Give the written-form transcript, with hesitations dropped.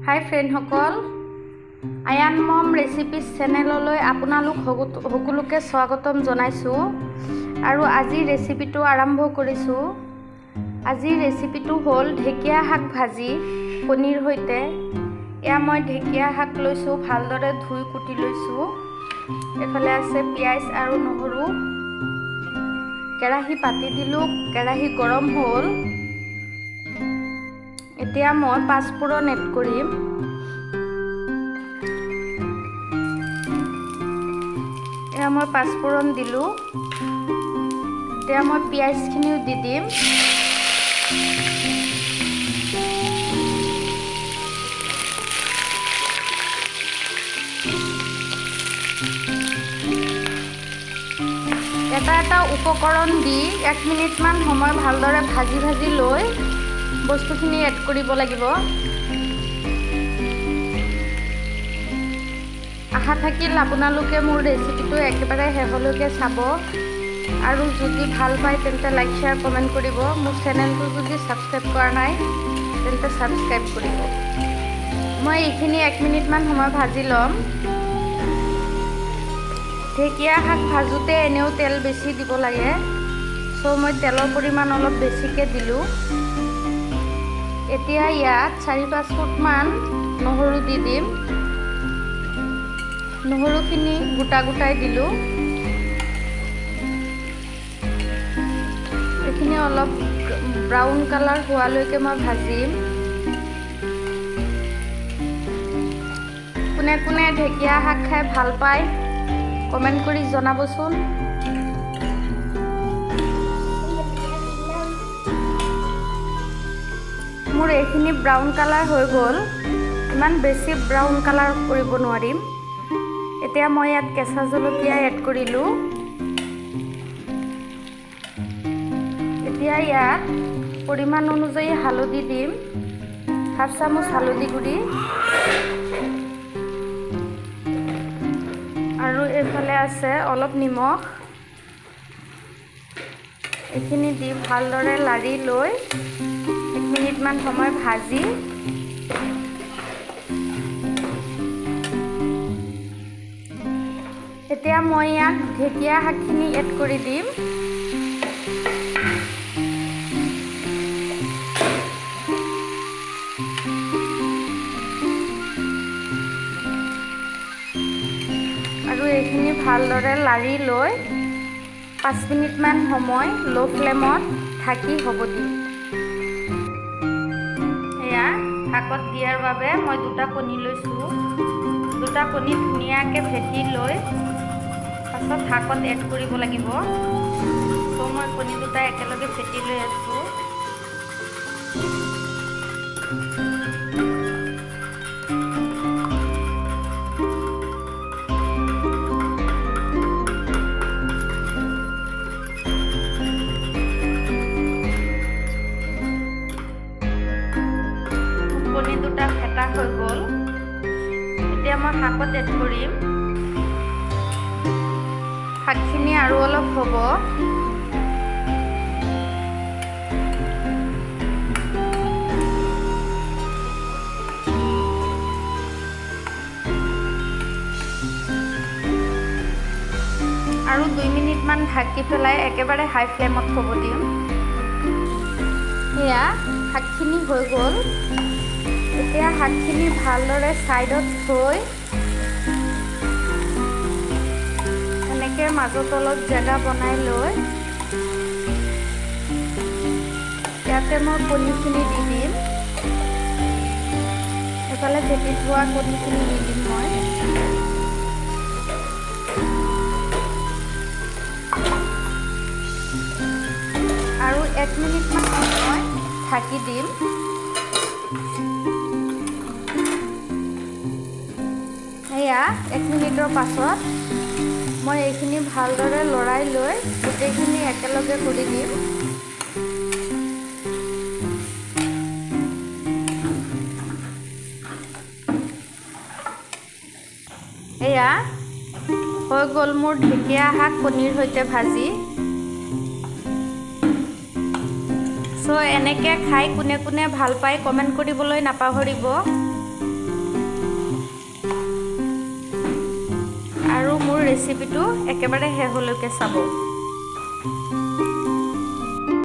হাই ফ্ৰেণ্ডসকল, আয়ান মম ৰেচিপিজ চেনেললৈ আপোনালোক সকলোকে স্বাগতম জনাইছোঁ আৰু আজিৰ ৰেচিপিটো আৰম্ভ কৰিছোঁ। আজিৰ ৰেচিপিটো হ'ল ঢেকীয়া শাক ভাজি কণীৰ সৈতে। এয়া মই ঢেকীয়া শাক লৈছোঁ, ভালদৰে ধুই কুটি লৈছোঁ। এফালে আছে পিঁয়াজ আৰু নহৰু। কেৰাহী পাতি দিলোঁ, কেৰাহী গৰম হ'ল। এতিয়া মই পাঁচফোৰণ এড কৰিম। এয়া মই পাঁচফোৰণ দিলোঁ। এতিয়া মই পিঁয়াজখিনিও দি দিম। এটা এটা উপকৰণ দি 1 মিনিটমান সময় ভালদৰে ভাজি লৈ বস্তুখিনি এড কৰিব লাগিব। আশা থাকিল আপোনালোকে মোৰ ৰেচিপিটো একেবাৰে শেষলৈকে চাব আৰু যদি ভাল পায় তেন্তে লাইক শ্বেয়াৰ কমেণ্ট কৰিব। মোৰ চেনেলটো যদি ছাবস্ক্ৰাইব কৰা নাই তেন্তে ছাবস্ক্ৰাইব কৰিব। মই এইখিনি 1 মিনিটমান সময় ভাজি ল'ম। ঢেকীয়া শাক ভাজোঁতে এনেও তেল বেছি দিব লাগে, চ' মই তেলৰ পৰিমাণ অলপ বেছিকৈ দিলোঁ। এতিয়া ইয়াত 4-5 ফুটমান নহৰু দি দিম। নহৰুখিনি গোটাই দিলোঁ। এইখিনি অলপ ব্ৰাউন কালাৰ হোৱালৈকে মই ভাজিম। কোনে কোনে ঢেকীয়া শাক খাই ভাল পায় কমেণ্ট কৰি জনাবচোন। মোৰ এইখিনি ব্ৰাউন কালাৰ হৈ গ'ল। ইমান বেছি ব্ৰাউন কালাৰ কৰিব নোৱাৰিম। এতিয়া মই ইয়াত কেঁচা জলকীয়া এড কৰিলোঁ। এতিয়া ইয়াত পৰিমাণ অনুযায়ী হালধি দিম, 1/2 চামুচ হালধি গুড়ি, আৰু এইফালে আছে অলপ নিমখ। এইখিনি দি ভালদৰে লাৰি লৈ 1 মিনিটমান সময় ভাজি এতিয়া মই ইয়াত ঢেকীয়া শাকখিনি এড কৰি দিম। আৰু এইখিনি ভালদৰে লাৰি লৈ 5 মিনিটমান সময় ল' ফ্লেমত ঢাকি হ'ব দিম। এয়া শাকত দিয়াৰ বাবে মই 2টা কণী লৈছোঁ। 2টা কণী ধুনীয়াকৈ ফেটি লৈ পাছত শাকত এড কৰিব লাগিব। ত' মই কণী 2টা একেলগে ফেটি লৈ আছোঁ। কণী 2টা ফেটা হৈ গ'ল। এতিয়া মই শাকত এড কৰিম। শাকখিনি আৰু অলপ হ'ব। আৰু 2 মিনিটমান ঢাকি পেলাই একেবাৰে হাই ফ্লেমত থ'ব দিম। এয়া শাকখিনি হৈ গ'ল। এতিয়া শাকখিনি ভালদৰে ছাইডত থৈ এনেকৈ মাজত অলপ জেগা বনাই লৈ ইয়াতে মই কণীখিনি দি দিম। এইফালে ফেটি থোৱা কণীখিনি দি দিম মই। আৰু 1 মিনিটমান সময় ঢাকি দিম। এয়া 1 মিনিটৰ পাছত মই এইখিনি ভালদৰে লৰাই লৈ গোটেইখিনি একেলগে কৰি দিম। এয়া হৈ গ'ল মোৰ ঢেকীয়া শাক কণীৰ সৈতে ভাজি। চ' এনেকৈ খাই কোনে কোনে ভাল পায় কমেণ্ট কৰিবলৈ নাপাহৰিব। ৰেচিপিটো একেবাৰে শেষলৈকে চাব।